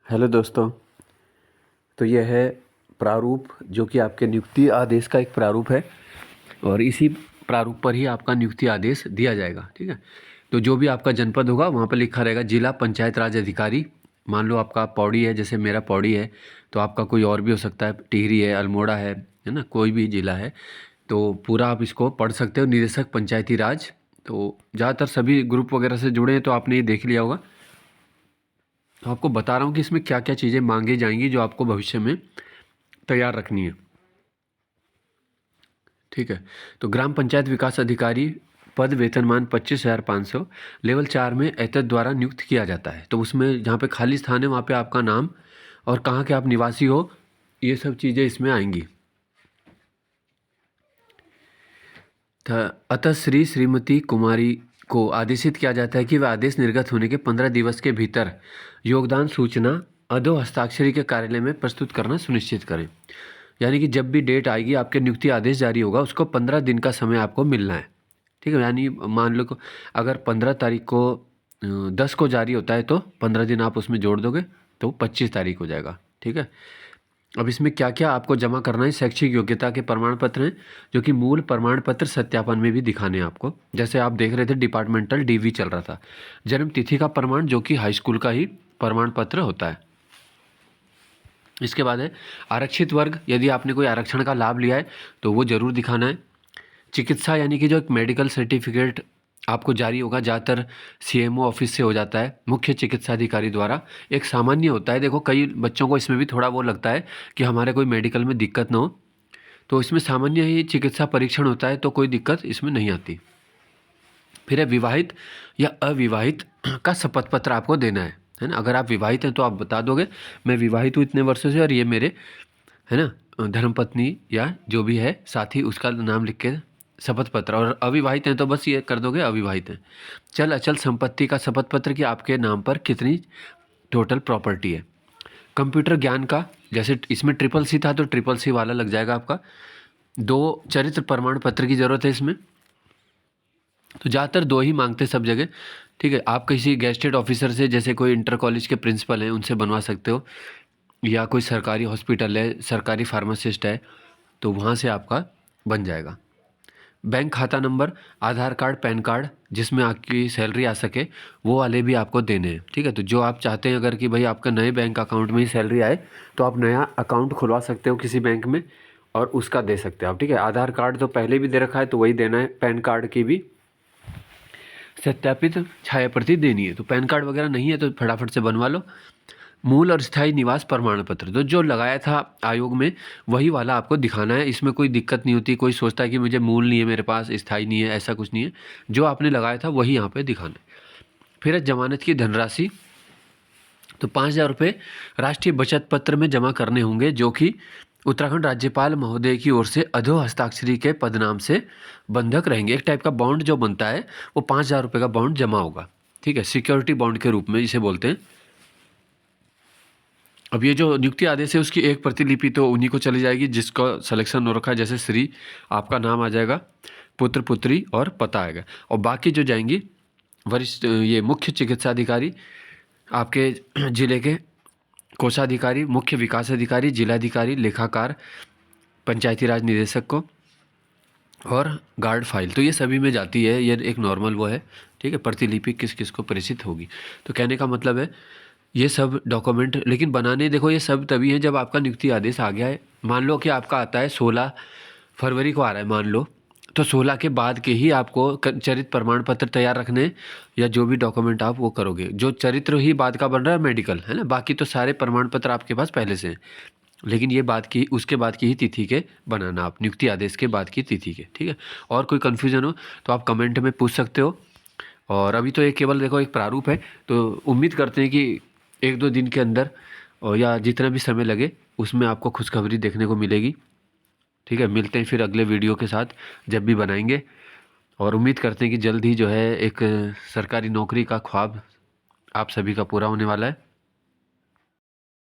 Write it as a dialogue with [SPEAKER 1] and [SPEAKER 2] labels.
[SPEAKER 1] Hello दोस्तों। तो यह है प्रारूप जो कि आपके नियुक्ति आदेश का एक प्रारूप है और इसी प्रारूप पर ही आपका नियुक्ति आदेश दिया जाएगा। ठीक है, तो जो भी आपका जनपद होगा वहाँ पर लिखा रहेगा जिला पंचायत राज अधिकारी। मान लो आपका पौड़ी है, जैसे मेरा पौड़ी है, तो आपका कोई और भी हो सकता है, टिहरी है, अल्मोड़ा है ना, कोई भी जिला है। तो पूरा आप इसको पढ़ सकते हो, निदेशक पंचायती राज। तो ज़्यादातर सभी ग्रुप वगैरह से जुड़े हैं तो आपने ये देख लिया होगा। तो आपको बता रहा हूँ कि इसमें क्या क्या चीज़ें मांगी जाएंगी जो आपको भविष्य में तैयार रखनी है। ठीक है, तो ग्राम पंचायत विकास अधिकारी पद वेतनमान 25,500 लेवल 4 में एतद द्वारा नियुक्त किया जाता है। तो उसमें जहाँ पे खाली स्थान है वहाँ पे आपका नाम और कहाँ के आप निवासी हो, ये सब चीज़ें इसमें आएंगी। अतः श्रीमती कुमारी को आदेशित किया जाता है कि वह आदेश निर्गत होने के 15 दिवस के भीतर योगदान सूचना अधो हस्ताक्षरी के कार्यालय में प्रस्तुत करना सुनिश्चित करें। यानी कि जब भी डेट आएगी आपके नियुक्ति आदेश जारी होगा, उसको 15 दिन का समय आपको मिलना है। ठीक है, यानी मान लो अगर 15 तारीख को 10 को जारी होता है तो 15 दिन आप उसमें जोड़ दोगे तो 25 तारीख हो जाएगा। ठीक है, अब इसमें क्या क्या आपको जमा करना है। शैक्षिक योग्यता के प्रमाण पत्र हैं जो कि मूल प्रमाण पत्र सत्यापन में भी दिखाने हैं आपको। जैसे आप देख रहे थे डिपार्टमेंटल डीवी चल रहा था। जन्म तिथि का प्रमाण जो कि हाई स्कूल का ही प्रमाण पत्र होता है। इसके बाद है आरक्षित वर्ग, यदि आपने कोई आरक्षण का लाभ लिया है तो वो जरूर दिखाना है। चिकित्सा यानी कि जो एक मेडिकल सर्टिफिकेट आपको जारी होगा, ज़्यादातर सीएमओ ऑफिस से हो जाता है, मुख्य चिकित्सा अधिकारी द्वारा। एक सामान्य होता है, देखो कई बच्चों को इसमें भी थोड़ा वो लगता है कि हमारे कोई मेडिकल में दिक्कत ना हो, तो इसमें सामान्य ही चिकित्सा परीक्षण होता है, तो कोई दिक्कत इसमें नहीं आती। फिर है विवाहित या अविवाहित का शपथ पत्र आपको देना है ना। अगर आप विवाहित हैं तो आप बता दोगे मैं विवाहित हूँ इतने वर्षों से और ये मेरे है ना धर्मपत्नी या जो भी है साथी, उसका नाम लिख के शपथ पत्र। और अविवाहित हैं तो बस ये कर दोगे अविवाहित हैं। चल अचल संपत्ति का शपथ पत्र कि आपके नाम पर कितनी टोटल प्रॉपर्टी है। कंप्यूटर ज्ञान का, जैसे इसमें CCC था तो CCC वाला लग जाएगा आपका। 2 चरित्र प्रमाण पत्र की ज़रूरत है इसमें, तो ज़्यादातर 2 ही मांगते सब जगह। ठीक है, आप किसी गेस्टेड ऑफिसर से, जैसे कोई इंटर कॉलेज के प्रिंसिपल हैं, उनसे बनवा सकते हो, या कोई सरकारी हॉस्पिटल है, सरकारी फार्मासिस्ट है, तो वहाँ से आपका बन जाएगा। बैंक खाता नंबर, आधार कार्ड, पैन कार्ड जिसमें आपकी सैलरी आ सके वो वाले भी आपको देने हैं। ठीक है, तो जो आप चाहते हैं अगर कि भाई आपका नए बैंक अकाउंट में ही सैलरी आए तो आप नया अकाउंट खुलवा सकते हो किसी बैंक में और उसका दे सकते हो आप। ठीक है, आधार कार्ड तो पहले भी दे रखा है तो वही देना है। पैन कार्ड की भी सत्यापित छाया प्रति देनी है, तो पैन कार्ड वगैरह नहीं है तो फटाफट से बनवा लो। मूल और स्थायी निवास प्रमाण पत्र, तो जो लगाया था आयोग में वही वाला आपको दिखाना है। इसमें कोई दिक्कत नहीं होती, कोई सोचता है कि मुझे मूल नहीं है मेरे पास, स्थायी नहीं है, ऐसा कुछ नहीं है। जो आपने लगाया था वही यहाँ पे दिखाना है। फिर है जमानत की धनराशि, तो 5,000 रुपये राष्ट्रीय बचत पत्र में जमा करने होंगे जो कि उत्तराखंड राज्यपाल महोदय की ओर से अधो हस्ताक्षरी के पदनाम से बंधक रहेंगे। एक टाइप का बॉन्ड जो बनता है वो 5,000 रुपये का बॉन्ड जमा होगा। ठीक है, सिक्योरिटी बॉन्ड के रूप में जिसे बोलते हैं। अब ये जो नियुक्ति आदेश है उसकी एक प्रतिलिपि तो उन्हीं को चली जाएगी जिसका सिलेक्शन हो रखा है। जैसे श्री आपका नाम आ जाएगा, पुत्र पुत्री और पता आएगा। और बाकी जो जाएंगी वरिष्ठ ये मुख्य चिकित्सा अधिकारी, आपके जिले के कोषाधिकारी, मुख्य विकास अधिकारी, जिलाधिकारी, लेखाकार, पंचायती राज निदेशक को और गार्ड फाइल, तो ये सभी में जाती है। ये एक नॉर्मल वो है। ठीक है, प्रतिलिपि किस किस को प्रेषित होगी। तो कहने का मतलब है ये सब डॉक्यूमेंट लेकिन बनाने, देखो ये सब तभी है जब आपका नियुक्ति आदेश आ गया है। मान लो कि आपका आता है 16 फरवरी को आ रहा है मान लो, तो 16 के बाद के ही आपको चरित्र प्रमाण पत्र तैयार रखने या जो भी डॉक्यूमेंट आप वो करोगे। जो चरित्र ही बाद का बन रहा है मेडिकल है ना, बाकी तो सारे प्रमाण पत्र आपके पास पहले से हैं। लेकिन ये बात की उसके बाद की ही तिथि के बनाना आप, नियुक्ति आदेश के बाद की तिथि के। ठीक है, और कोई कन्फ्यूज़न हो तो आप कमेंट में पूछ सकते हो। और अभी तो ये केवल देखो एक प्रारूप है, तो उम्मीद करते हैं कि 1-2 दिन के अंदर और या जितना भी समय लगे उसमें आपको खुशखबरी देखने को मिलेगी। ठीक है, मिलते हैं फिर अगले वीडियो के साथ जब भी बनाएंगे। और उम्मीद करते हैं कि जल्द ही जो है एक सरकारी नौकरी का ख्वाब आप सभी का पूरा होने वाला है।